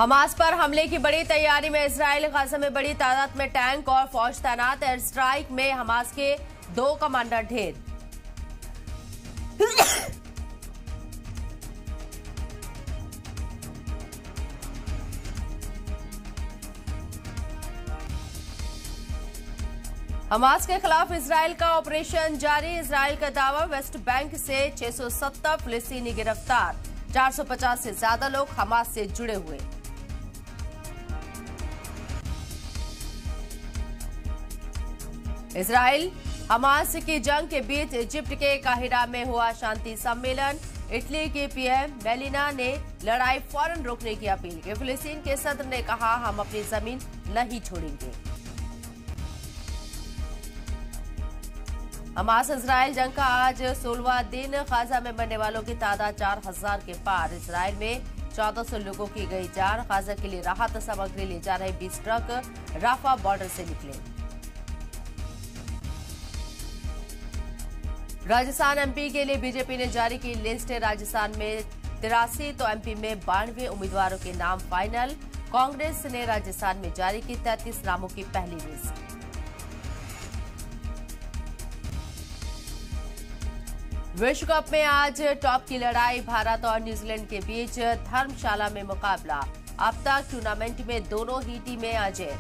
Hamas पर हमले की बड़ी तैयारी में इजराइल। गाजा में बड़ी तादाद में टैंक और फौज तैनात। एयर स्ट्राइक में हमास के 2 कमांडर ढेर। हमास के खिलाफ इजराइल का ऑपरेशन जारी। इजराइल का दावा, वेस्ट बैंक से 670 फिलिस्तीनी गिरफ्तार। 450 से ज्यादा लोग हमास से जुड़े हुए। इजराइल हमास की जंग के बीच इजिप्ट के काहिरा में हुआ शांति सम्मेलन। इटली के पीएम मेलिना ने लड़ाई फौरन रोकने की अपील की। फिलिस्तीन के सदर ने कहा, हम अपनी जमीन नहीं छोड़ेंगे। हमास इजराइल जंग का आज 16वां दिन। गाजा में मरने वालों की तादाद 4000 के पार। इजराइल में 1400 लोगों की गई जान। गाजा के लिए राहत सामग्री ले जा रहे 20 ट्रक राफा बॉर्डर से निकले। राजस्थान एमपी के लिए बीजेपी ने जारी की लिस्ट। राजस्थान में 83 तो एमपी में 92 उम्मीदवारों के नाम फाइनल। कांग्रेस ने राजस्थान में जारी की 33 नामों की पहली लिस्ट। विश्व कप में आज टॉप की लड़ाई। भारत और न्यूजीलैंड के बीच धर्मशाला में मुकाबला। अब तक टूर्नामेंट में दोनों ही टीमें अजय।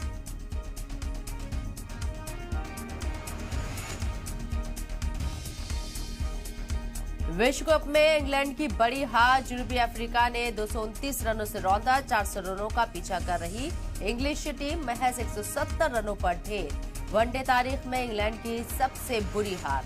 विश्व कप में इंग्लैंड की बड़ी हार। जनूबी अफ्रीका ने 229 रनों से रौंदा। 400 रनों का पीछा कर रही इंग्लिश टीम महज 170 रनों पर ढेर। वनडे तारीख में इंग्लैंड की सबसे बुरी हार।